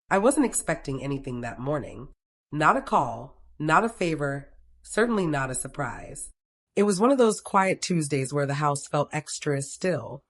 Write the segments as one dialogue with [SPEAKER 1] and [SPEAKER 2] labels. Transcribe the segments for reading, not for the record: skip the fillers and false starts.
[SPEAKER 1] I wasn't expecting anything that morning. Not a call, not a favor, certainly not a surprise. It was one of those quiet Tuesdays where the house felt extra still,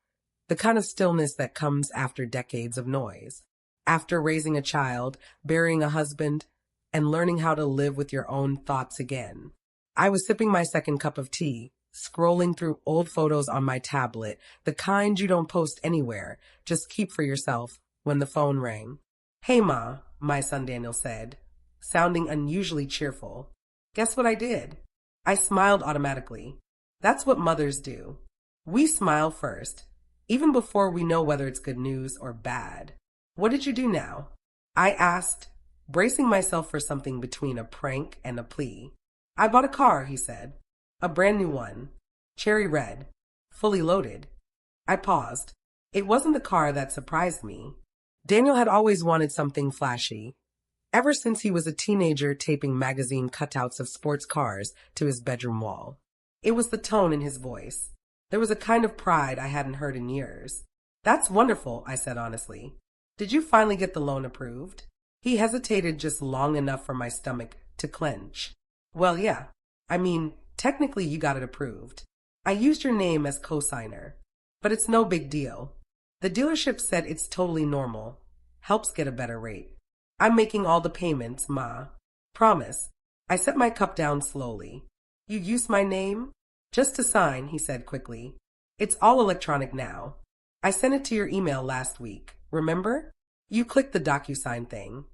[SPEAKER 1] the kind of stillness that comes after decades of noise. After raising a child, burying a husband, and learning how to live with your own thoughts again. I was sipping my second cup of tea, scrolling through old photos on my tablet, the kind you don't post anywhere, just keep for yourself, when the phone rang. Hey Ma, my son Daniel said, sounding unusually cheerful. Guess what I did? I smiled automatically. That's what mothers do. We smile first, even before we know whether it's good news or bad. What did you do now? I asked, bracing myself for something between a prank and a plea. I bought a car, he said. A brand new one. Cherry red. Fully loaded. I paused. It wasn't the car that surprised me. Daniel had always wanted something flashy. Ever since he was a teenager taping magazine cutouts of sports cars to his bedroom wall. It was the tone in his voice. There was a kind of pride I hadn't heard in years. That's wonderful, I said honestly. Did you finally get the loan approved? He hesitated just long enough for my stomach to clench. Well, yeah. I mean, technically you got it approved. I used your name as co-signer. But it's no big deal. The dealership said it's totally normal. Helps get a better rate. I'm making all the payments, Ma. Promise. I set my cup down slowly. You used my name? Just to sign, he said quickly. It's all electronic now. I sent it to your email last week. Remember? You clicked the DocuSign thing.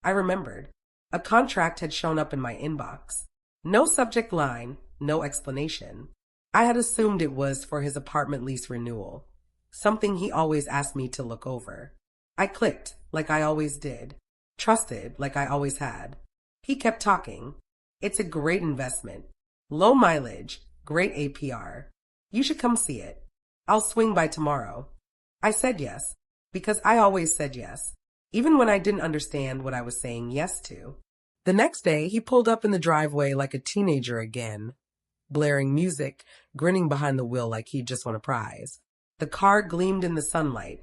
[SPEAKER 1] I remembered. A contract had shown up in my inbox. No subject line, no explanation. I had assumed it was for his apartment lease renewal. Something he always asked me to look over. I clicked, like I always did. Trusted, like I always had. He kept talking. It's a great investment. Low mileage, great APR. You should come see it. I'll swing by tomorrow. I said yes, because I always said yes, even when I didn't understand what I was saying yes to. The next day, he pulled up in the driveway like a teenager again, blaring music, grinning behind the wheel like he'd just won a prize. The car gleamed in the sunlight.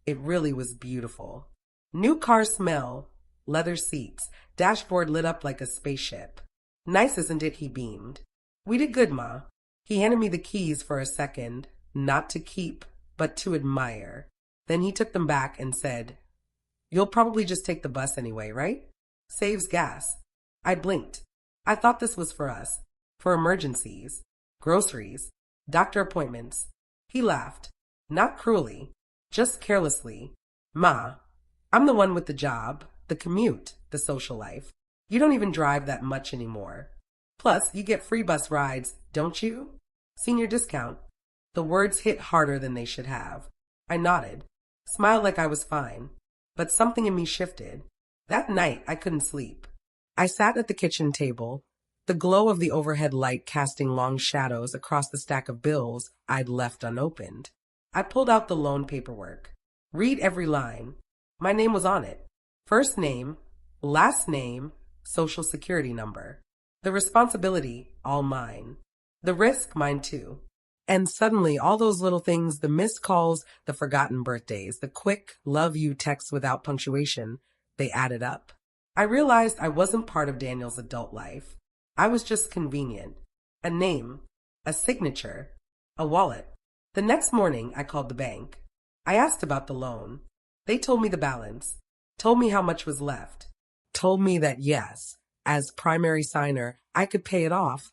[SPEAKER 1] It really was beautiful. New car smell, leather seats, dashboard lit up like a spaceship. Nice, isn't it? He beamed. We did good, Ma. He handed me the keys for a second, not to keep, but to admire. Then he took them back and said, You'll probably just take the bus anyway, right? Saves gas. I blinked. I thought this was for us. For emergencies. Groceries. Doctor appointments. He laughed. Not cruelly. Just carelessly. Ma, I'm the one with the job, the commute, the social life. You don't even drive that much anymore. Plus, you get free bus rides, don't you? Senior discount. The words hit harder than they should have. I nodded, smiled like I was fine. But something in me shifted. That night, I couldn't sleep. I sat at the kitchen table, the glow of the overhead light casting long shadows across the stack of bills I'd left unopened. I pulled out the loan paperwork. Read every line. My name was on it. First name, last name, social security number. The responsibility, all mine. The risk, mine too. And suddenly, all those little things, the missed calls, the forgotten birthdays, the quick love you texts without punctuation, they added up. I realized I wasn't part of Daniel's adult life. I was just convenient. A name, a signature, a wallet. The next morning, I called the bank. I asked about the loan. They told me the balance, told me how much was left, told me that yes, as primary signer, I could pay it off.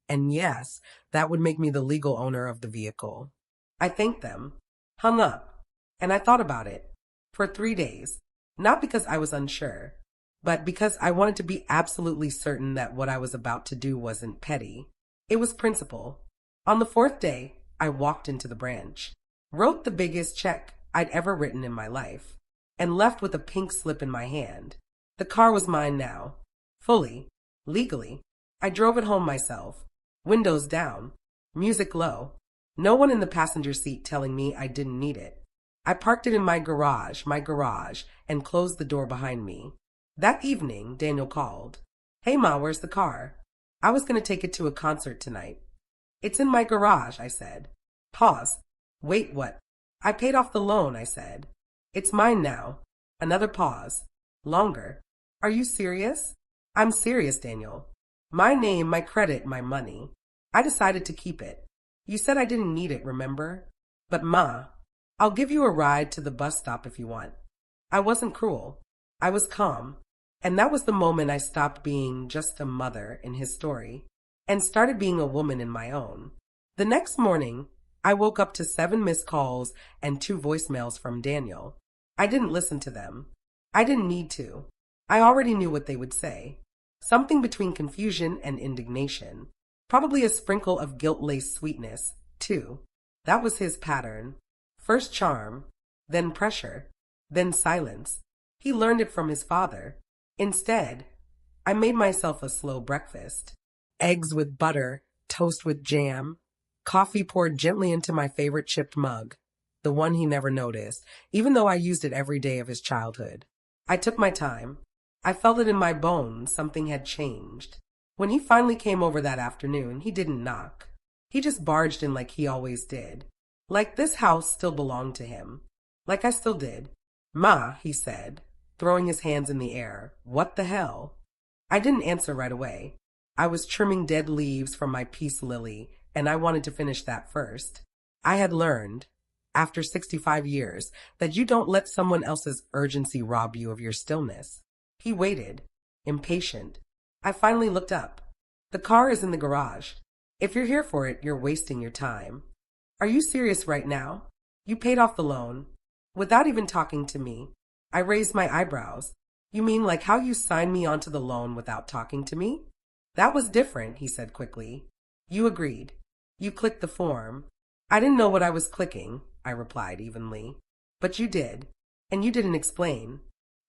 [SPEAKER 1] And yes, that would make me the legal owner of the vehicle. I thanked them, hung up, and I thought about it for 3 days, not because I was unsure, but because I wanted to be absolutely certain that what I was about to do wasn't petty. It was principle. On the 4th day, I walked into the branch, wrote the biggest check I'd ever written in my life, and left with a pink slip in my hand. The car was mine now, fully, legally. I drove it home myself. Windows down, music low, no one in the passenger seat telling me I didn't need it. I parked it in my garage, and closed the door behind me. That evening, Daniel called. Hey Ma, where's the car? I was going to take it to a concert tonight. It's in my garage, I said. Pause. Wait, what? I paid off the loan, I said. It's mine now. Another pause. Longer. Are you serious? I'm serious, Daniel. My name, my credit, my money. I decided to keep it. You said I didn't need it, remember? But Ma, I'll give you a ride to the bus stop if you want. I wasn't cruel. I was calm. And that was the moment I stopped being just a mother in his story and started being a woman in my own. The next morning, I woke up to 7 missed calls and 2 voicemails from Daniel. I didn't listen to them. I didn't need to. I already knew what they would say. Something between confusion and indignation. Probably a sprinkle of guilt-laced sweetness, too. That was his pattern. First charm, then pressure, then silence. He learned it from his father. Instead, I made myself a slow breakfast. Eggs with butter, toast with jam, coffee poured gently into my favorite chipped mug, the one he never noticed, even though I used it every day of his childhood. I took my time. I felt it in my bones. Something had changed. When he finally came over that afternoon, he didn't knock. He just barged in like he always did. Like this house still belonged to him. Like I still did. Ma, he said, throwing his hands in the air. What the hell? I didn't answer right away. I was trimming dead leaves from my peace lily, and I wanted to finish that first. I had learned, after 65 years, that you don't let someone else's urgency rob you of your stillness. He waited, impatient. I finally looked up. The car is in the garage. If you're here for it, you're wasting your time. Are you serious right now? You paid off the loan. Without even talking to me. I raised my eyebrows. You mean like how you signed me onto the loan without talking to me? That was different, he said quickly. You agreed. You clicked the form. I didn't know what I was clicking, I replied evenly. But you did. And you didn't explain.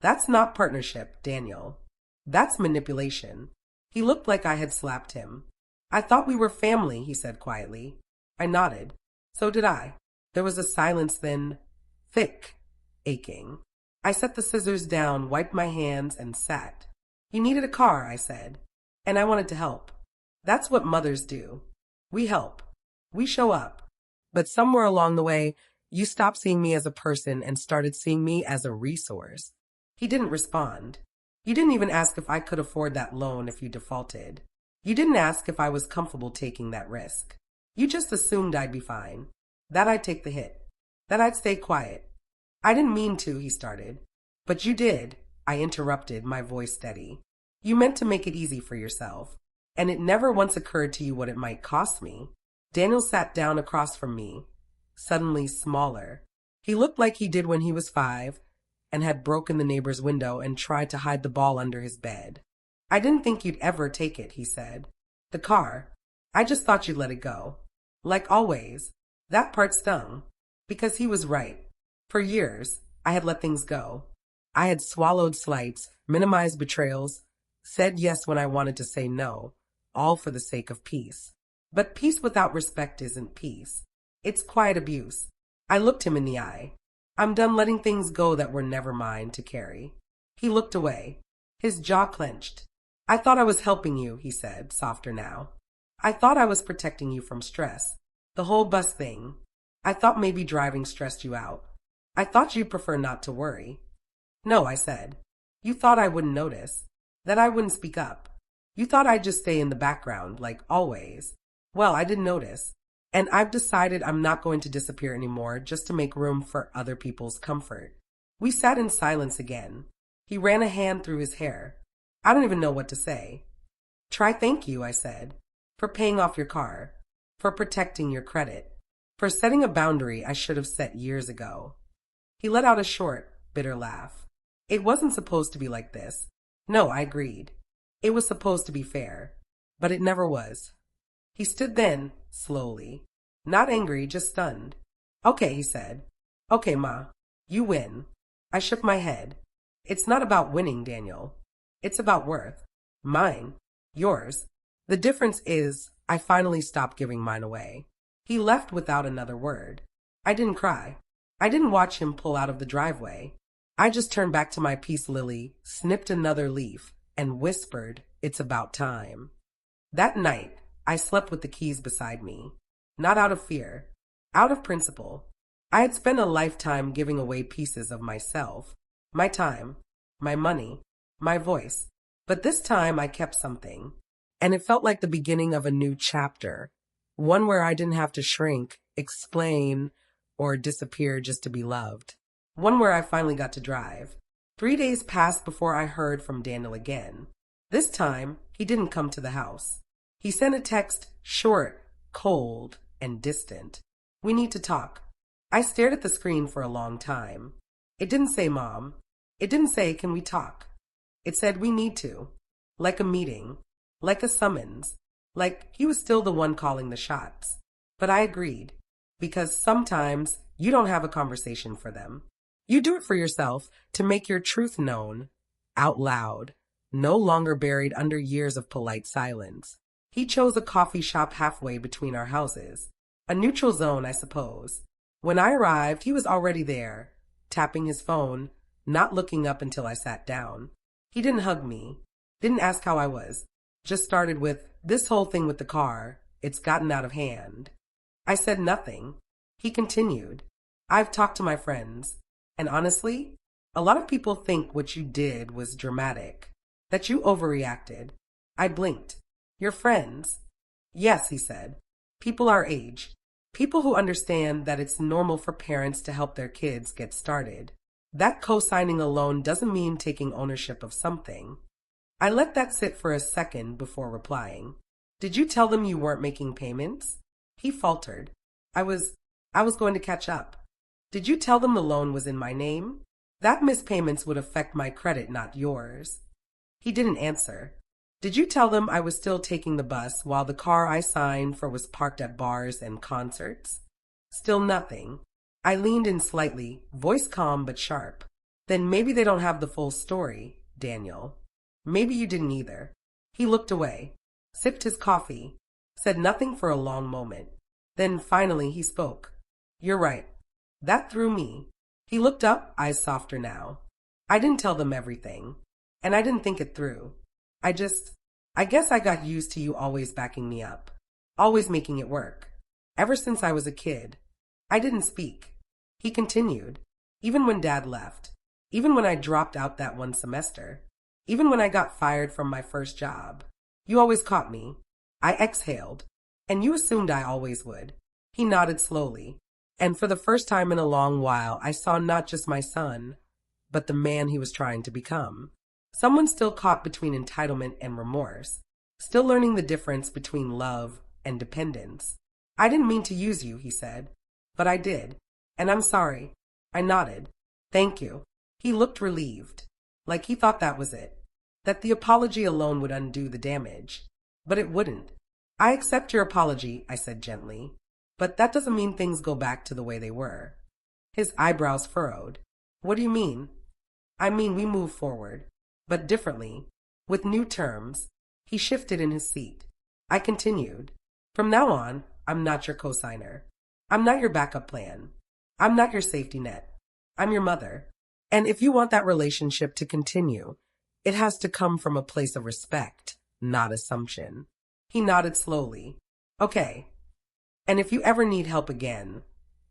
[SPEAKER 1] That's not partnership, Daniel. That's manipulation. He looked like I had slapped him. I thought we were family, he said quietly. I nodded. So did I. There was a silence then, thick, aching. I set the scissors down, wiped my hands, and sat. You needed a car, I said. And I wanted to help. That's what mothers do. We help. We show up. But somewhere along the way, you stopped seeing me as a person and started seeing me as a resource. He didn't respond. You didn't even ask if I could afford that loan if you defaulted. You didn't ask if I was comfortable taking that risk. You just assumed I'd be fine. That I'd take the hit. That I'd stay quiet. I didn't mean to, he started. But you did, I interrupted, my voice steady. You meant to make it easy for yourself. And it never once occurred to you what it might cost me. Daniel sat down across from me, suddenly smaller. He looked like he did when he was 5 and had broken the neighbor's window and tried to hide the ball under his bed. I didn't think you'd ever take it, he said. The car. I just thought you'd let it go. Like always. That part stung. Because he was right. For years, I had let things go. I had swallowed slights, minimized betrayals, said yes when I wanted to say no, all for the sake of peace. But peace without respect isn't peace. It's quiet abuse. I looked him in the eye. I'm done letting things go that were never mine to carry. He looked away. His jaw clenched. I thought I was helping you, he said, softer now. I thought I was protecting you from stress. The whole bus thing. I thought maybe driving stressed you out. I thought you'd prefer not to worry. No, I said. You thought I wouldn't notice. That I wouldn't speak up. You thought I'd just stay in the background, like always. Well, I didn't notice. And I've decided I'm not going to disappear anymore just to make room for other people's comfort. We sat in silence again. He ran a hand through his hair. I don't even know what to say. Try thank you, I said, for paying off your car, for protecting your credit, for setting a boundary I should have set years ago. He let out a short, bitter laugh. It wasn't supposed to be like this. No, I agreed. It was supposed to be fair, but it never was. He stood then, slowly. Not angry, just stunned. Okay, he said. Okay, Ma. You win. I shook my head. It's not about winning, Daniel. It's about worth. Mine. Yours. The difference is, I finally stopped giving mine away. He left without another word. I didn't cry. I didn't watch him pull out of the driveway. I just turned back to my peace lily, snipped another leaf, and whispered, it's about time. That night, I slept with the keys beside me. Not out of fear. Out of principle. I had spent a lifetime giving away pieces of myself. My time. my money, my voice. But this time I kept something. And it felt like the beginning of a new chapter, one where I didn't have to shrink, explain, or disappear just to be loved. One where I finally got to drive. 3 days passed before I heard from Daniel again. This time, he didn't come to the house. He sent a text, short, cold, and distant. We need to talk. I stared at the screen for a long time. It didn't say Mom. It didn't say, can we talk? It said we need to. Like a meeting. Like a summons. Like he was still the one calling the shots. But I agreed. Because sometimes you don't have a conversation for them. You do it for yourself to make your truth known. Out loud. No longer buried under years of polite silence. He chose a coffee shop halfway between our houses. A neutral zone, I suppose. When I arrived, he was already there, tapping his phone, not looking up until I sat down. He didn't hug me, didn't ask how I was, just started with, this whole thing with the car, it's gotten out of hand. I said nothing. He continued, I've talked to my friends, and honestly, a lot of people think what you did was dramatic, that you overreacted. I blinked. Your friends? Yes, he said. People our age. People who understand that it's normal for parents to help their kids get started. That co-signing alone doesn't mean taking ownership of something. I let that sit for a second before replying. Did you tell them you weren't making payments? He faltered. I was going to catch up. Did you tell them the loan was in my name? That missed payments would affect my credit, not yours. He didn't answer. Did you tell them I was still taking the bus while the car I signed for was parked at bars and concerts? Still nothing. I leaned in slightly, voice calm but sharp. Then maybe they don't have the full story, Daniel. Maybe you didn't either. He looked away, sipped his coffee, said nothing for a long moment. Then finally he spoke. You're right. That threw me. He looked up, eyes softer now. I didn't tell them everything, and I didn't think it through. I guess I got used to you always backing me up, always making it work. Ever since I was a kid, I didn't speak. He continued, even when Dad left, even when I dropped out that one semester, even when I got fired from my first job. You always caught me. I exhaled, and you assumed I always would. He nodded slowly, and for the first time in a long while, I saw not just my son, but the man he was trying to become. Someone still caught between entitlement and remorse, still learning the difference between love and dependence. I didn't mean to use you, he said, but I did, and I'm sorry. I nodded. Thank you. He looked relieved, like he thought that was it, that the apology alone would undo the damage. But it wouldn't. I accept your apology, I said gently, but that doesn't mean things go back to the way they were. His eyebrows furrowed. What do you mean? I mean we move forward. But differently, with new terms. He shifted in his seat. I continued. From now on, I'm not your cosigner. I'm not your backup plan. I'm not your safety net. I'm your mother. And if you want that relationship to continue, it has to come from a place of respect, not assumption. He nodded slowly. Okay. And if you ever need help again,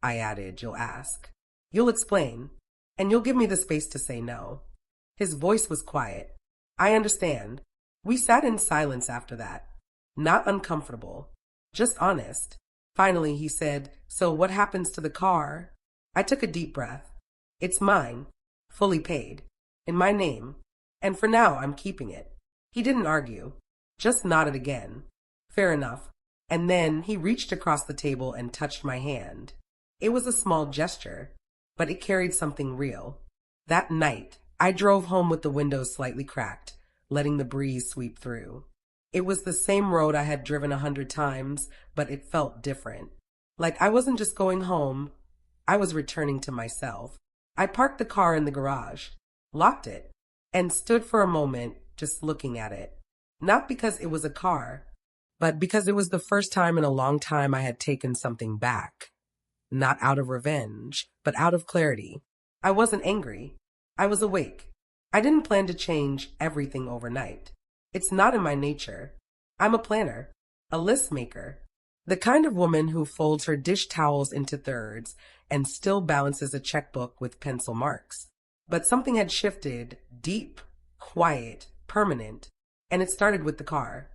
[SPEAKER 1] I added, you'll ask. You'll explain. And you'll give me the space to say no. His voice was quiet. I understand. We sat in silence after that. Not uncomfortable. Just honest. Finally, he said, so what happens to the car? I took a deep breath. It's mine. Fully paid. In my name. And for now, I'm keeping it. He didn't argue. Just nodded again. Fair enough. And then he reached across the table and touched my hand. It was a small gesture, but it carried something real. That night, I drove home with the windows slightly cracked, letting the breeze sweep through. It was the same road I had driven 100 times, but it felt different. Like I wasn't just going home, I was returning to myself. I parked the car in the garage, locked it, and stood for a moment just looking at it. Not because it was a car, but because it was the first time in a long time I had taken something back. Not out of revenge, but out of clarity. I wasn't angry. I was awake. I didn't plan to change everything overnight. It's not in my nature. I'm a planner, a list maker, the kind of woman who folds her dish towels into thirds and still balances a checkbook with pencil marks. But something had shifted, deep, quiet, permanent, and it started with the car.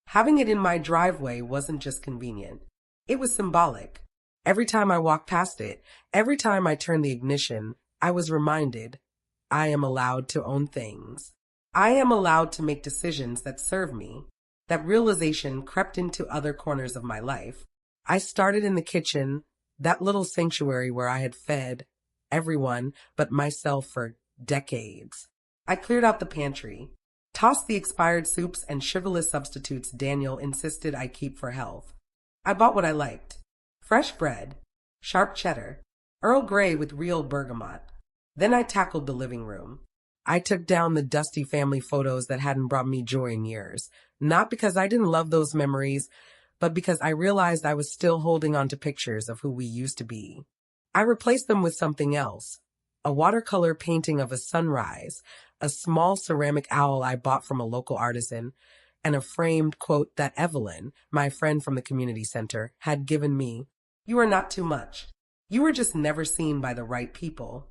[SPEAKER 1] Having it in my driveway wasn't just convenient. It was symbolic. Every time I walked past it, every time I turned the ignition, I was reminded, I am allowed to own things. I am allowed to make decisions that serve me. That realization crept into other corners of my life. I started in the kitchen, that little sanctuary where I had fed everyone but myself for decades. I cleared out the pantry, tossed the expired soups and chivalrous substitutes Daniel insisted I keep for health. I bought what I liked. Fresh bread, sharp cheddar, Earl Grey with real bergamot. Then I tackled the living room. I took down the dusty family photos that hadn't brought me joy in years, not because I didn't love those memories, but because I realized I was still holding on to pictures of who we used to be. I replaced them with something else, a watercolor painting of a sunrise, a small ceramic owl I bought from a local artisan, and a framed quote that Evelyn, my friend from the community center, had given me. You are not too much. You were just never seen by the right people.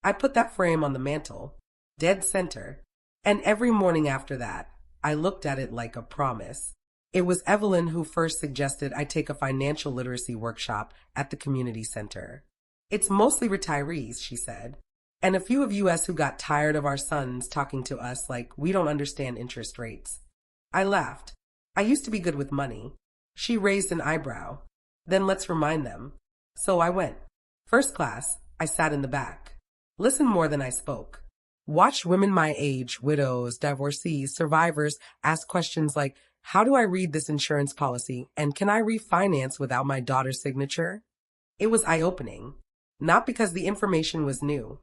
[SPEAKER 1] I put that frame on the mantle, dead center, and every morning after that, I looked at it like a promise. It was Evelyn who first suggested I take a financial literacy workshop at the community center. It's mostly retirees, she said, and a few of us who got tired of our sons talking to us like we don't understand interest rates. I laughed. I used to be good with money. She raised an eyebrow. Then let's remind them. So I went. First class, I sat in the back. Listened more than I spoke. Watched women my age, widows, divorcees, survivors, ask questions like, how do I read this insurance policy, and can I refinance without my daughter's signature? It was eye-opening, not because the information was new,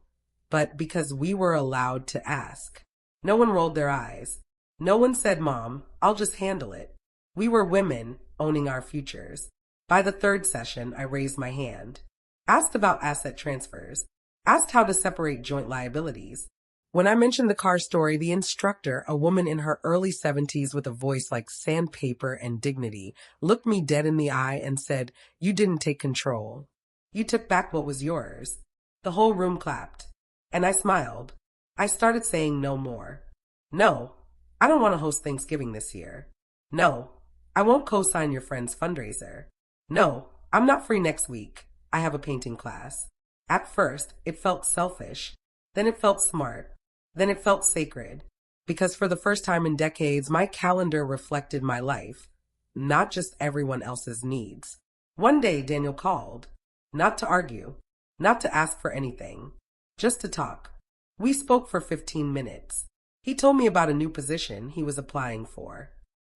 [SPEAKER 1] but because we were allowed to ask. No one rolled their eyes. No one said, Mom, I'll just handle it. We were women owning our futures. By the third session, I raised my hand. Asked about asset transfers. Asked how to separate joint liabilities. When I mentioned the car story, the instructor, a woman in her early 70s with a voice like sandpaper and dignity, looked me dead in the eye and said, You didn't take control. You took back what was yours. The whole room clapped. And I smiled. I started saying no more. No, I don't want to host Thanksgiving this year. No, I won't co-sign your friend's fundraiser. No, I'm not free next week. I have a painting class. At first, it felt selfish. Then it felt smart. Then it felt sacred. Because for the first time in decades, my calendar reflected my life, not just everyone else's needs. One day, Daniel called. Not to argue. Not to ask for anything. Just to talk. We spoke for 15 minutes. He told me about a new position he was applying for.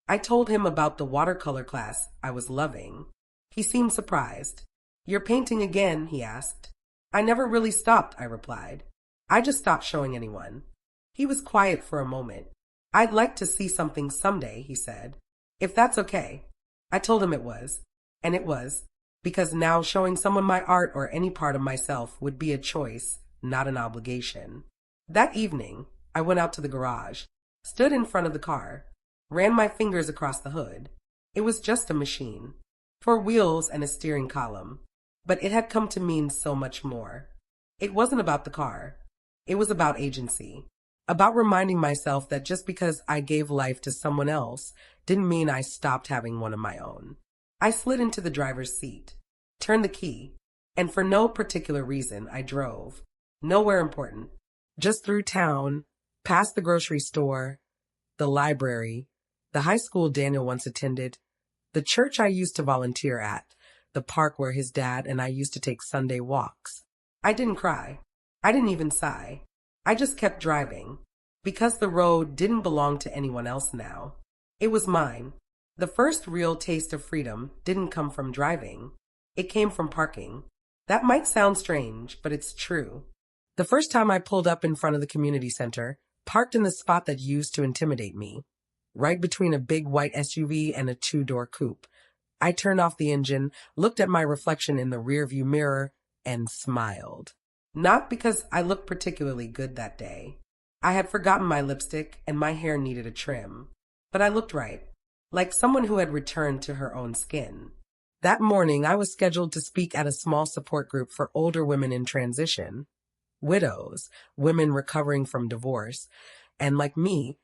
[SPEAKER 1] I told him about the watercolor class I was loving. He seemed surprised. You're painting again, he asked. I never really stopped, I replied. I just stopped showing anyone. He was quiet for a moment. I'd like to see something someday, he said. If that's okay. I told him it was. And it was. Because now showing someone my art or any part of myself would be a choice, not an obligation. That evening, I went out to the garage, stood in front of the car, ran my fingers across the hood. It was just a machine. 4 wheels and a steering column. But it had come to mean so much more. It wasn't about the car. It was about agency. About reminding myself that just because I gave life to someone else didn't mean I stopped having one of my own. I slid into the driver's seat, turned the key, and for no particular reason, I drove. Nowhere important. Just through town, past the grocery store, the library, the high school Daniel once attended, the church I used to volunteer at, the park where his dad and I used to take Sunday walks. I didn't cry. I didn't even sigh. I just kept driving, because the road didn't belong to anyone else now. It was mine. The first real taste of freedom didn't come from driving. It came from parking. That might sound strange, but it's true. The first time I pulled up in front of the community center, parked in the spot that used to intimidate me, right between a big white SUV and a 2-door coupe. I turned off the engine, looked at my reflection in the rearview mirror, and smiled. Not because I looked particularly good that day. I had forgotten my lipstick and my hair needed a trim. But I looked right, like someone who had returned to her own skin. That morning, I was scheduled to speak at a small support group for older women in transition. widows, women recovering from divorce, and like me,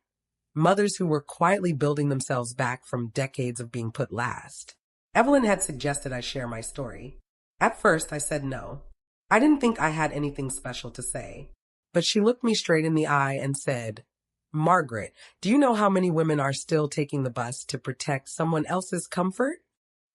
[SPEAKER 1] mothers who were quietly building themselves back from decades of being put last. Evelyn had suggested I share my story. At first, I said no. I didn't think I had anything special to say. But she looked me straight in the eye and said, Margaret, do you know how many women are still taking the bus to protect someone else's comfort?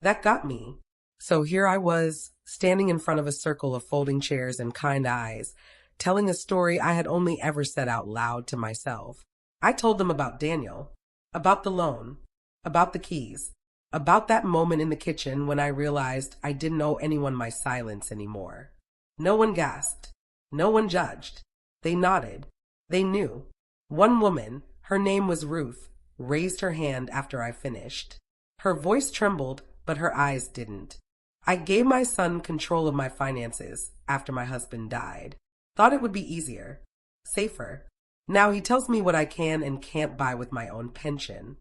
[SPEAKER 1] That got me. So here I was, standing in front of a circle of folding chairs and kind eyes, telling a story I had only ever said out loud to myself. I told them about Daniel, about the loan, about the keys, about that moment in the kitchen when I realized I didn't owe anyone my silence anymore. No one gasped. No one judged. They nodded. They knew. One woman, her name was Ruth, raised her hand after I finished. Her voice trembled, but her eyes didn't. I gave my son control of my finances after my husband died. Thought it would be easier, safer. Now he tells me what I can and can't buy with my own pension.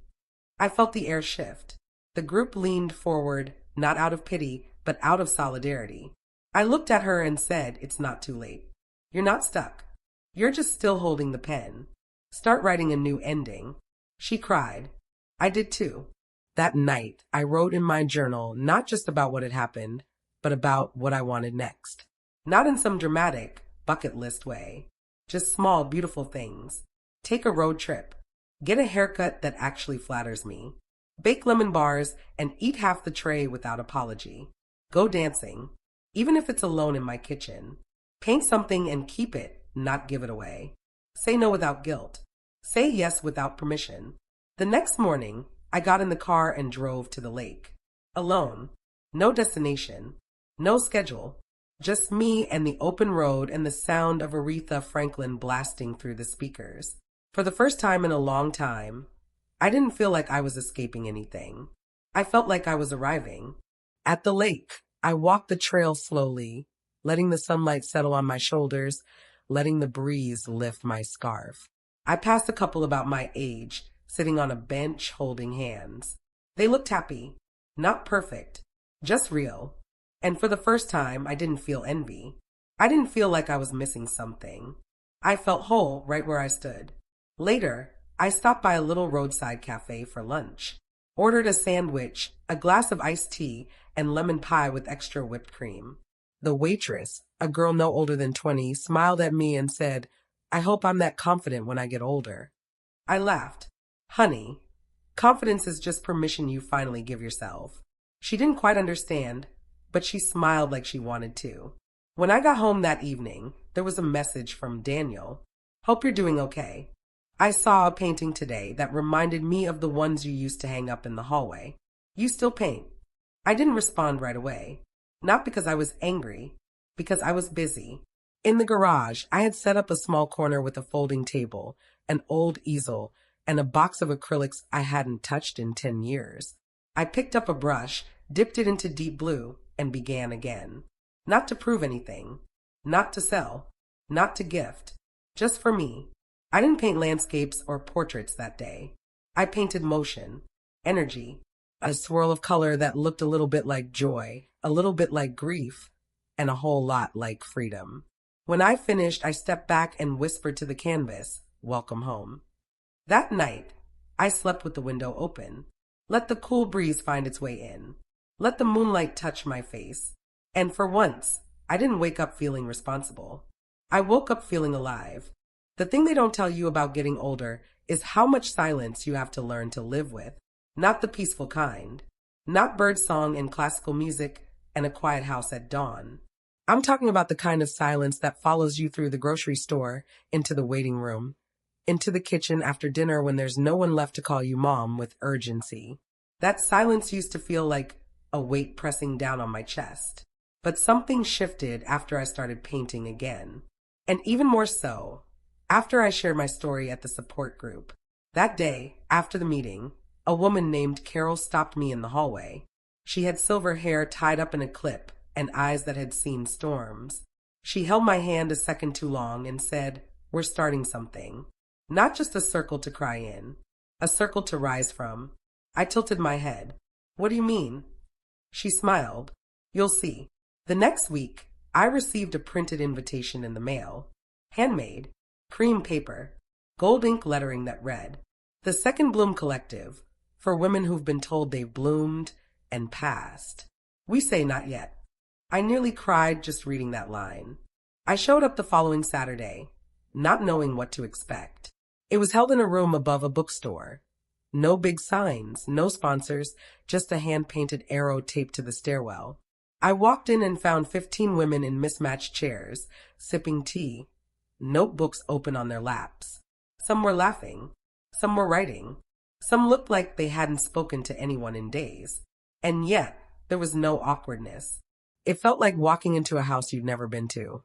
[SPEAKER 1] I felt the air shift. The group leaned forward, not out of pity, but out of solidarity. I looked at her and said, it's not too late. You're not stuck. You're just still holding the pen. Start writing a new ending. She cried. I did too. That night, I wrote in my journal not just about what had happened, but about what I wanted next. Not in some dramatic, bucket list way. Just small, beautiful things. Take a road trip. Get a haircut that actually flatters me. Bake lemon bars and eat half the tray without apology. Go dancing, even if it's alone in my kitchen. Paint something and keep it, not give it away. Say no without guilt. Say yes without permission. The next morning, I got in the car and drove to the lake. Alone. No destination. No schedule. Just me and the open road and the sound of Aretha Franklin blasting through the speakers. For the first time in a long time, I didn't feel like I was escaping anything. I felt like I was arriving. At the lake, I walked the trail slowly, letting the sunlight settle on my shoulders, letting the breeze lift my scarf. I passed a couple about my age, sitting on a bench holding hands. They looked happy. Not perfect. Just real. And for the first time, I didn't feel envy. I didn't feel like I was missing something. I felt whole right where I stood. Later, I stopped by a little roadside cafe for lunch. Ordered a sandwich, a glass of iced tea, and lemon pie with extra whipped cream. The waitress, a girl no older than 20, smiled at me and said, I hope I'm that confident when I get older. I laughed. Honey, confidence is just permission you finally give yourself. She didn't quite understand, but she smiled like she wanted to. When I got home that evening, there was a message from Daniel. Hope you're doing okay. I saw a painting today that reminded me of the ones you used to hang up in the hallway. You still paint. I didn't respond right away. Not because I was angry, because I was busy. In the garage, I had set up a small corner with a folding table, an old easel, and a box of acrylics I hadn't touched in 10 years. I picked up a brush, dipped it into deep blue, and began again. Not to prove anything. Not to sell. Not to gift. Just for me. I didn't paint landscapes or portraits that day. I painted motion, energy, a swirl of color that looked a little bit like joy, a little bit like grief, and a whole lot like freedom. When I finished, I stepped back and whispered to the canvas, welcome home. That night, I slept with the window open. Let the cool breeze find its way in. Let the moonlight touch my face. And for once, I didn't wake up feeling responsible. I woke up feeling alive. The thing they don't tell you about getting older is how much silence you have to learn to live with. Not the peaceful kind. Not birdsong and classical music and a quiet house at dawn. I'm talking about the kind of silence that follows you through the grocery store, into the waiting room, into the kitchen after dinner when there's no one left to call you mom with urgency. That silence used to feel like a weight pressing down on my chest. But something shifted after I started painting again. And even more so, after I shared my story at the support group. That day, after the meeting, a woman named Carol stopped me in the hallway. She had silver hair tied up in a clip and eyes that had seen storms. She held my hand a second too long and said, we're starting something. Not just a circle to cry in, a circle to rise from. I tilted my head. What do you mean? She smiled. You'll see. The next week, I received a printed invitation in the mail. Handmade, cream paper, gold ink lettering that read, "The Second Bloom Collective, for women who've been told they've bloomed and passed. We say not yet." I nearly cried just reading that line. I showed up the following Saturday, not knowing what to expect. It was held in a room above a bookstore. No big signs, no sponsors, just a hand-painted arrow taped to the stairwell. I walked in and found 15 women in mismatched chairs, sipping tea, notebooks open on their laps. Some were laughing, some were writing, some looked like they hadn't spoken to anyone in days. And yet, there was no awkwardness. It felt like walking into a house you'd never been to,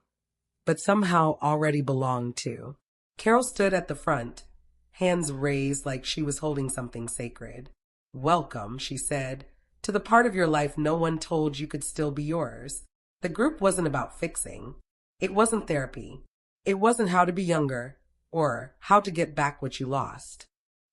[SPEAKER 1] but somehow already belonged to. Carol stood at the front, hands raised like she was holding something sacred. "Welcome," she said, "to the part of your life no one told you could still be yours." The group wasn't about fixing. It wasn't therapy. It wasn't how to be younger or how to get back what you lost.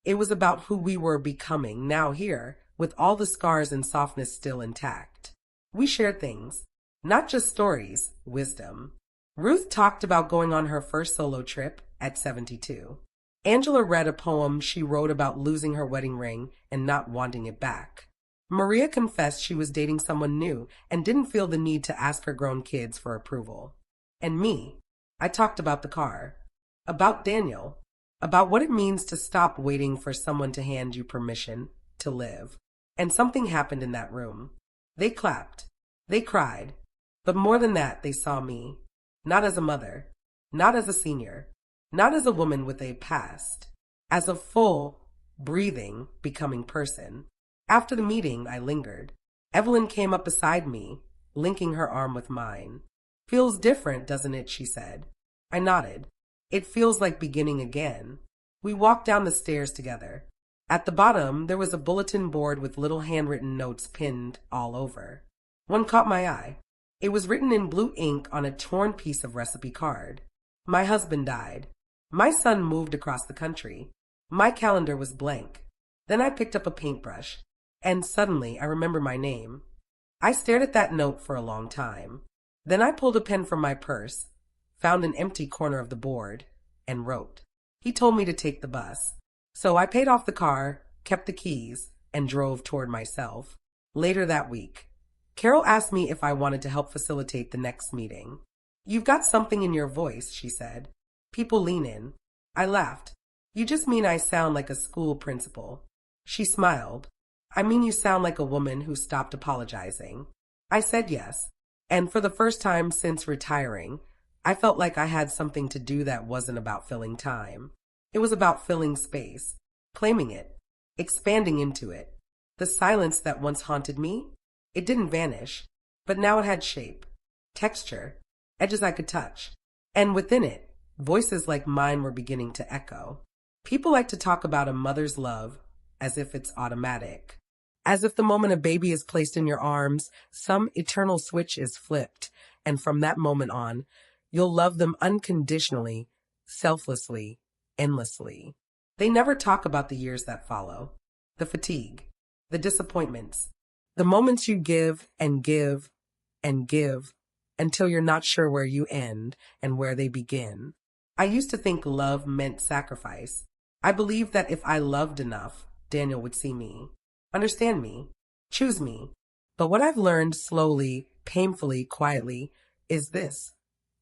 [SPEAKER 1] It was about who we were becoming now here, with all the scars and softness still intact. We shared things, not just stories, wisdom. Ruth talked about going on her first solo trip at 72. Angela read a poem she wrote about losing her wedding ring and not wanting it back. Maria confessed she was dating someone new and didn't feel the need to ask her grown kids for approval. And me, I talked about the car, about Daniel, about what it means to stop waiting for someone to hand you permission to live. And something happened in that room. They clapped, they cried, but more than that, they saw me. Not as a mother, not as a senior, not as a woman with a past, as a full, breathing, becoming person. After the meeting, I lingered. Evelyn came up beside me, linking her arm with mine. "Feels different, doesn't it?" she said. I nodded. "It feels like beginning again." We walked down the stairs together. At the bottom, there was a bulletin board with little handwritten notes pinned all over. One caught my eye. It was written in blue ink on a torn piece of recipe card. My husband died. My son moved across the country. My calendar was blank. Then I picked up a paintbrush, and suddenly I remember my name. I stared at that note for a long time. Then I pulled a pen from my purse, found an empty corner of the board, and wrote. He told me to take the bus. So I paid off the car, kept the keys, and drove toward myself. Later that week, Carol asked me if I wanted to help facilitate the next meeting. "You've got something in your voice," she said. "People lean in." I laughed. "You just mean I sound like a school principal." She smiled. "I mean you sound like a woman who stopped apologizing." I said yes, and for the first time since retiring, I felt like I had something to do that wasn't about filling time. It was about filling space, claiming it, expanding into it. The silence that once haunted me, it didn't vanish, but now it had shape, texture, edges I could touch. And within it, voices like mine were beginning to echo. People like to talk about a mother's love as if it's automatic. As if the moment a baby is placed in your arms, some eternal switch is flipped, and from that moment on, you'll love them unconditionally, selflessly, endlessly. They never talk about the years that follow, the fatigue, the disappointments, the moments you give and give and give until you're not sure where you end and where they begin. I used to think love meant sacrifice. I believed that if I loved enough, Daniel would see me, understand me, choose me. But what I've learned slowly, painfully, quietly is this.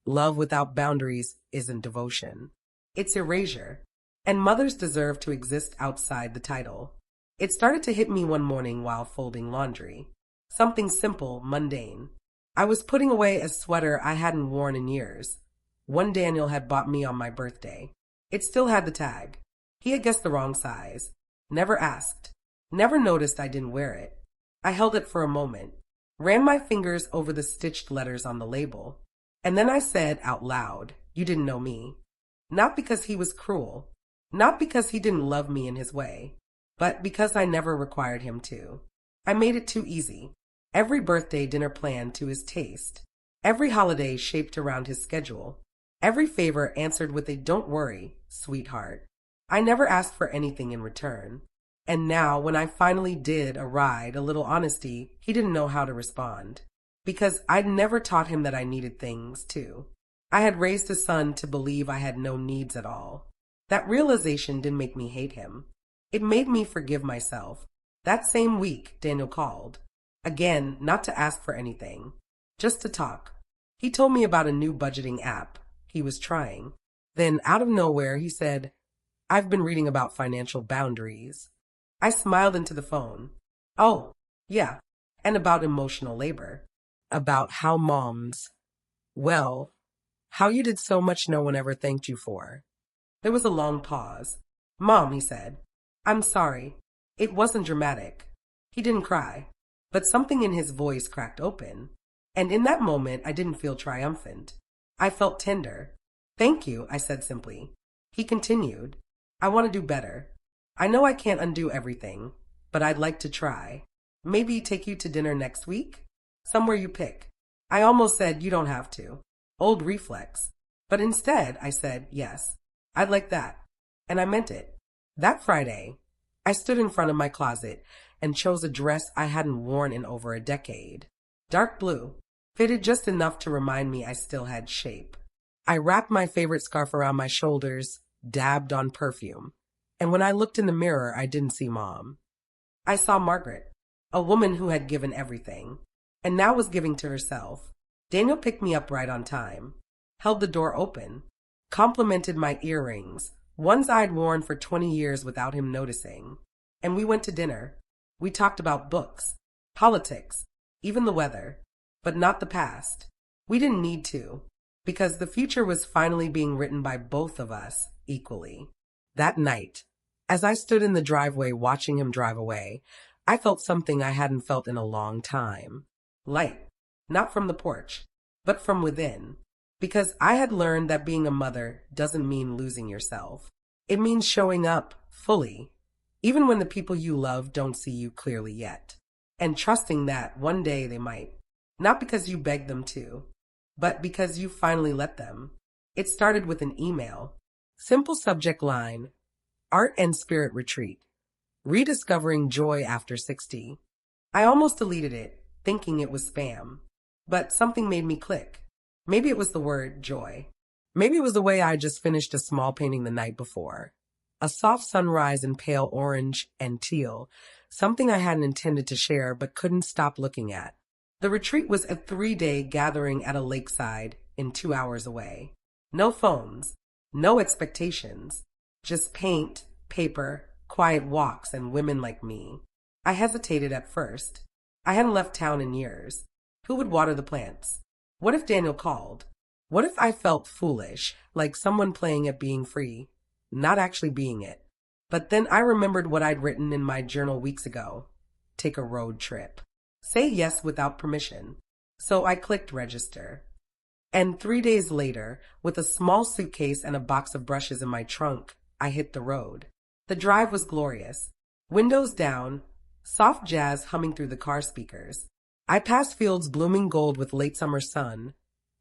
[SPEAKER 1] Love without boundaries isn't devotion. It's erasure. And mothers deserve to exist outside the title. It started to hit me one morning while folding laundry. Something simple, mundane. I was putting away a sweater I hadn't worn in years. One Daniel had bought me on my birthday. It still had the tag. He had guessed the wrong size. Never asked. Never noticed I didn't wear it. I held it for a moment, ran my fingers over the stitched letters on the label, and then I said out loud, "You didn't know me." Not because he was cruel, not because he didn't love me in his way, but because I never required him to. I made it too easy. Every birthday dinner planned to his taste. Every holiday shaped around his schedule. Every favor answered with a "don't worry, sweetheart." I never asked for anything in return. And now, when I finally did a ride, a little honesty, he didn't know how to respond. because I'd never taught him that I needed things, too. I had raised a son to believe I had no needs at all. That realization didn't make me hate him. It made me forgive myself. That same week, Daniel called. Again, not to ask for anything, just to talk. He told me about a new budgeting app he was trying. Then, out of nowhere, he said, "I've been reading about financial boundaries." I smiled into the phone. "Oh, yeah, and about emotional labor. About how well, how you did so much no one ever thanked you for." There was a long pause. "Mom," he said, "I'm sorry. It wasn't dramatic." He didn't cry, but something in his voice cracked open. And in that moment, I didn't feel triumphant. I felt tender. "Thank you," I said simply. He continued, "I want to do better. I know I can't undo everything, but I'd like to try. Maybe take you to dinner next week? Somewhere you pick." I almost said, "You don't have to." Old reflex. But instead, I said, "Yes, I'd like that." And I meant it. That Friday, I stood in front of my closet and chose a dress I hadn't worn in over a decade. Dark blue, fitted just enough to remind me I still had shape. I wrapped my favorite scarf around my shoulders, dabbed on perfume. And when I looked in the mirror, I didn't see Mom. I saw Margaret, a woman who had given everything, and now was giving to herself. Daniel picked me up right on time, held the door open, complimented my earrings, ones I'd worn for 20 years without him noticing. And we went to dinner. We talked about books, politics, even the weather, but not the past. We didn't need to, because the future was finally being written by both of us equally. That night, as I stood in the driveway watching him drive away, I felt something I hadn't felt in a long time. Light, not from the porch, but from within. Because I had learned that being a mother doesn't mean losing yourself. It means showing up fully, even when the people you love don't see you clearly yet. And trusting that one day they might. Not because you begged them to, but because you finally let them. It started with an email. Simple subject line, Art and Spirit Retreat. Rediscovering joy after 60. I almost deleted it, thinking it was spam. But something made me click. Maybe it was the word joy. Maybe it was the way I just finished a small painting the night before. A soft sunrise in pale orange and teal, something I hadn't intended to share but couldn't stop looking at. The retreat was a 3-day gathering at a lakeside in 2 hours away. No phones, no expectations, just paint, paper, quiet walks, and women like me. I hesitated at first. I hadn't left town in years. Who would water the plants? What if Daniel called? What if I felt foolish, like someone playing at being free, not actually being it? But then I remembered what I'd written in my journal weeks ago. Take a road trip. Say yes without permission. So I clicked register. And 3 days later, with a small suitcase and a box of brushes in my trunk, I hit the road. The drive was glorious. Windows down, soft jazz humming through the car speakers. I passed fields blooming gold with late summer sun,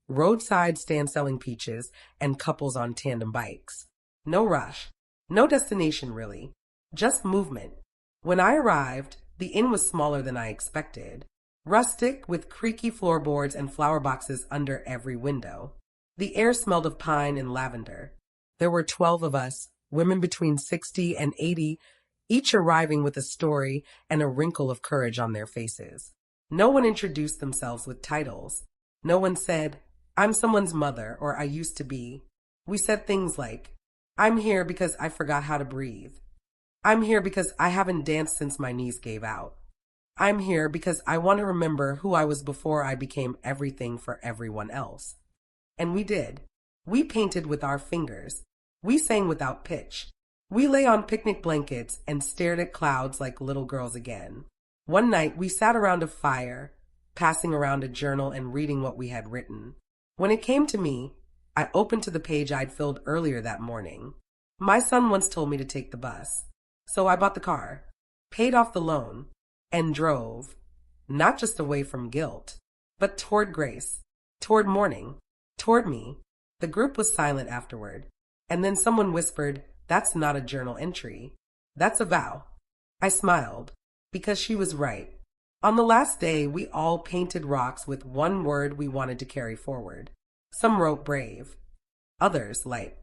[SPEAKER 1] roadside stands selling peaches, and couples on tandem bikes. No rush, no destination really, just movement. When I arrived, the inn was smaller than I expected. Rustic, with creaky floorboards and flower boxes under every window. The air smelled of pine and lavender. There were 12 of us, women between 60 and 80, each arriving with a story and a wrinkle of courage on their faces. No one introduced themselves with titles. No one said, "I'm someone's mother," or "I used to be." We said things like, "I'm here because I forgot how to breathe." "I'm here because I haven't danced since my knees gave out." "I'm here because I want to remember who I was before I became everything for everyone else." And we did. We painted with our fingers. We sang without pitch. We lay on picnic blankets and stared at clouds like little girls again. One night we sat around a fire, passing around a journal and reading what we had written. When it came to me, I opened to the page I'd filled earlier that morning. My son once told me to take the bus. So I bought the car, paid off the loan, and drove, not just away from guilt, but toward grace, toward morning, toward me. The group was silent afterward, and then someone whispered, "That's not a journal entry. That's a vow." I smiled, because she was right. On the last day, we all painted rocks with one word we wanted to carry forward. Some wrote brave, others light.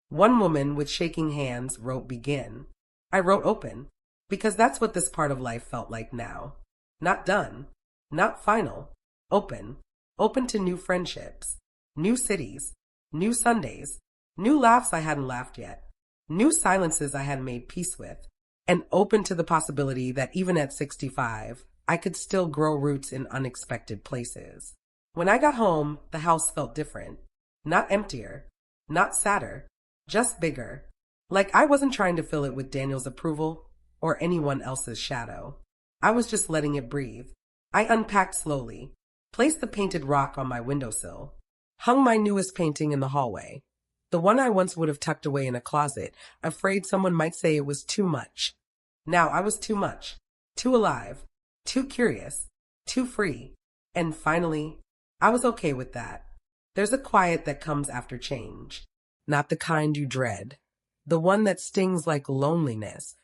[SPEAKER 1] One woman with shaking hands wrote begin. I wrote open, because that's what this part of life felt like now. Not done, not final, open, open to new friendships, new cities, new Sundays, new laughs I hadn't laughed yet, new silences I hadn't made peace with, and open to the possibility that even at 65, I could still grow roots in unexpected places. When I got home, the house felt different. Not emptier, not sadder, just bigger. Like I wasn't trying to fill it with Daniel's approval or anyone else's shadow. I was just letting it breathe. I unpacked slowly, placed the painted rock on my windowsill, hung my newest painting in the hallway, the one I once would have tucked away in a closet, afraid someone might say it was too much. Now I was too much, too alive, too curious, too free, and finally, I was okay with that. There's a quiet that comes after change, not the kind you dread, the one that stings like loneliness,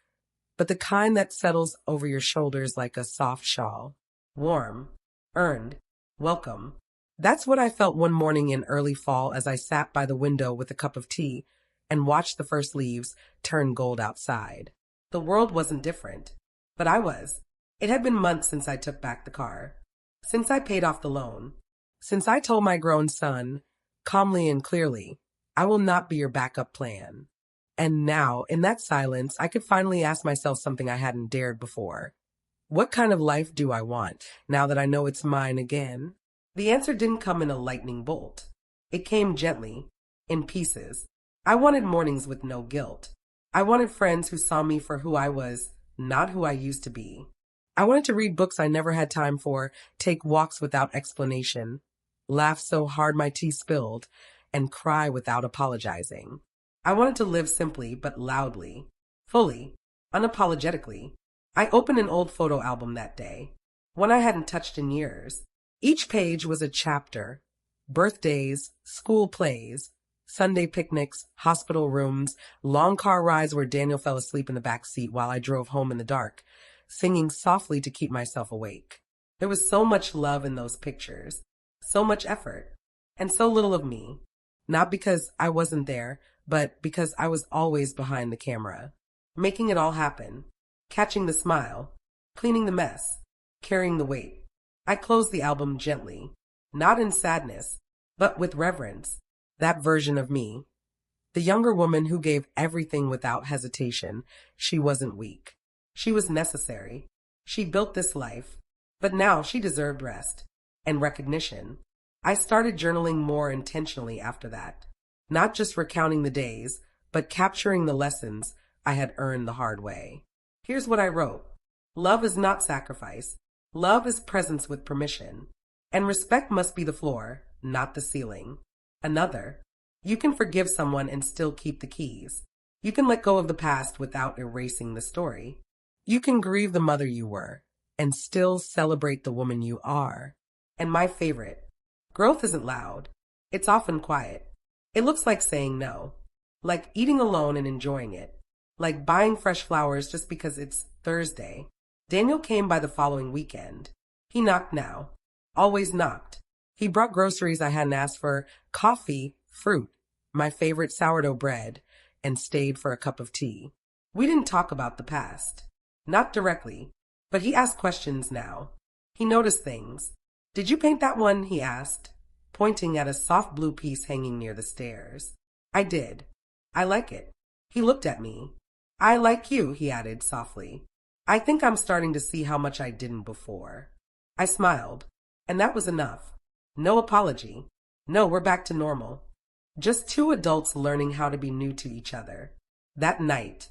[SPEAKER 1] but the kind that settles over your shoulders like a soft shawl. Warm, earned, welcome. That's what I felt one morning in early fall as I sat by the window with a cup of tea and watched the first leaves turn gold outside. The world wasn't different, but I was. It had been months since I took back the car, since I paid off the loan, since I told my grown son, calmly and clearly, I will not be your backup plan. And now, in that silence, I could finally ask myself something I hadn't dared before. What kind of life do I want, now that I know it's mine again? The answer didn't come in a lightning bolt. It came gently, in pieces. I wanted mornings with no guilt. I wanted friends who saw me for who I was, not who I used to be. I wanted to read books I never had time for, take walks without explanation, laugh so hard my tea spilled, and cry without apologizing. I wanted to live simply but loudly, fully, unapologetically. I opened an old photo album that day, one I hadn't touched in years. Each page was a chapter: birthdays, school plays, Sunday picnics, hospital rooms, long car rides where Daniel fell asleep in the back seat while I drove home in the dark, singing softly to keep myself awake. There was so much love in those pictures, so much effort, and so little of me. Not because I wasn't there, but because I was always behind the camera, making it all happen, catching the smile, cleaning the mess, carrying the weight. I closed the album gently, not in sadness, but with reverence. That version of me, the younger woman who gave everything without hesitation, she wasn't weak. She was necessary. She built this life, but now she deserved rest and recognition. I started journaling more intentionally after that, not just recounting the days, but capturing the lessons I had earned the hard way. Here's what I wrote. Love is not sacrifice. Love is presence with permission. And respect must be the floor, not the ceiling. Another. You can forgive someone and still keep the keys. You can let go of the past without erasing the story. You can grieve the mother you were and still celebrate the woman you are. And my favorite. Growth isn't loud. It's often quiet. It looks like saying no, like eating alone and enjoying it, like buying fresh flowers just because it's Thursday. Daniel came by the following weekend. He knocked now, always knocked. He brought groceries I hadn't asked for, coffee, fruit, my favorite sourdough bread, and stayed for a cup of tea. We didn't talk about the past, not directly, but he asked questions now. He noticed things. Did you paint that one? He asked, pointing at a soft blue piece hanging near the stairs. I did. I like it. He looked at me. I like you, he added softly. I think I'm starting to see how much I didn't before. I smiled, and that was enough. No apology. No, we're back to normal. Just two adults learning how to be new to each other. That night,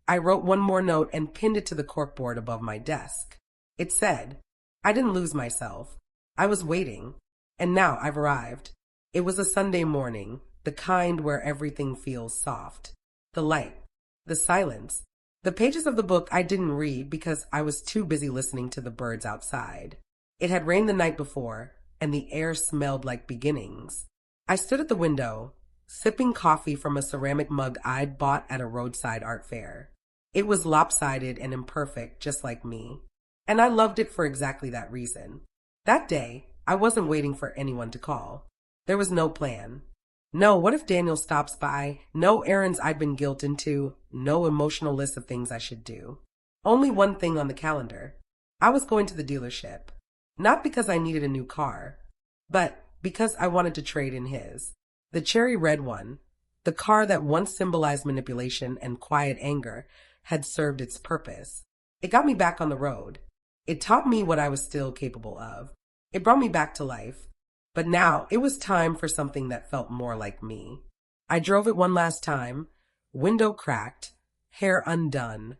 [SPEAKER 1] I wrote one more note and pinned it to the corkboard above my desk. It said, I didn't lose myself. I was waiting, and now I've arrived. It was a Sunday morning, the kind where everything feels soft. The light, the silence, the pages of the book I didn't read because I was too busy listening to the birds outside. It had rained the night before, and the air smelled like beginnings. I stood at the window, sipping coffee from a ceramic mug I'd bought at a roadside art fair. It was lopsided and imperfect, just like me. And I loved it for exactly that reason. That day, I wasn't waiting for anyone to call. There was no plan. No, what if Daniel stops by? No errands I'd been guilted into. No emotional list of things I should do. Only one thing on the calendar. I was going to the dealership. Not because I needed a new car, but because I wanted to trade in his. The cherry red one. The car that once symbolized manipulation and quiet anger had served its purpose. It got me back on the road. It taught me what I was still capable of. It brought me back to life. But now it was time for something that felt more like me. I drove it one last time, window cracked, hair undone,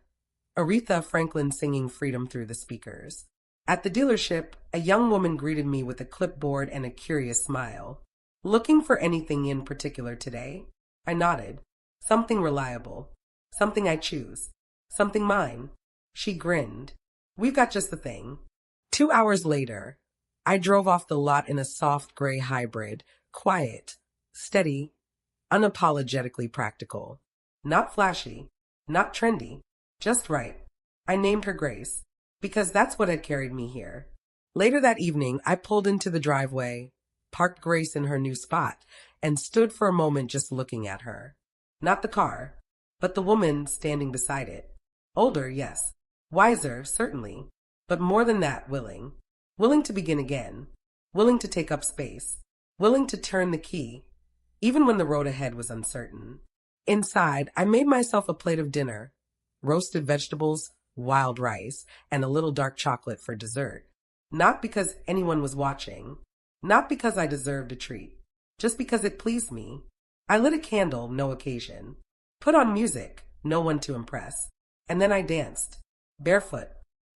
[SPEAKER 1] Aretha Franklin singing Freedom through the speakers. At the dealership, a young woman greeted me with a clipboard and a curious smile. Looking for anything in particular today? I nodded. Something reliable. Something I choose. Something mine. She grinned. We've got just the thing. 2 hours later, I drove off the lot in a soft gray hybrid, quiet, steady, unapologetically practical. Not flashy, not trendy, just right. I named her Grace, because that's what had carried me here. Later that evening, I pulled into the driveway, parked Grace in her new spot, and stood for a moment just looking at her. Not the car, but the woman standing beside it. Older, yes. Wiser, certainly. But more than that, willing. Willing to begin again. Willing to take up space. Willing to turn the key, even when the road ahead was uncertain. Inside, I made myself a plate of dinner. Roasted vegetables, wild rice, and a little dark chocolate for dessert. Not because anyone was watching. Not because I deserved a treat. Just because it pleased me. I lit a candle, no occasion. Put on music, no one to impress. And then I danced. Barefoot.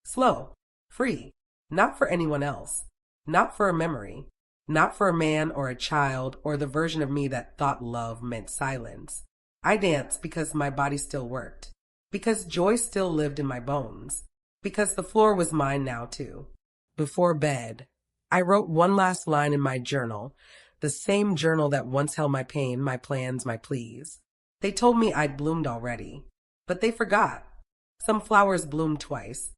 [SPEAKER 1] Slow. Free. Not for anyone else. Not for a memory. Not for a man or a child or the version of me that thought love meant silence. I danced because my body still worked. Because joy still lived in my bones. Because the floor was mine now too. Before bed, I wrote one last line in my journal, the same journal that once held my pain, my plans, my pleas. They told me I'd bloomed already, but they forgot. Some flowers bloom twice.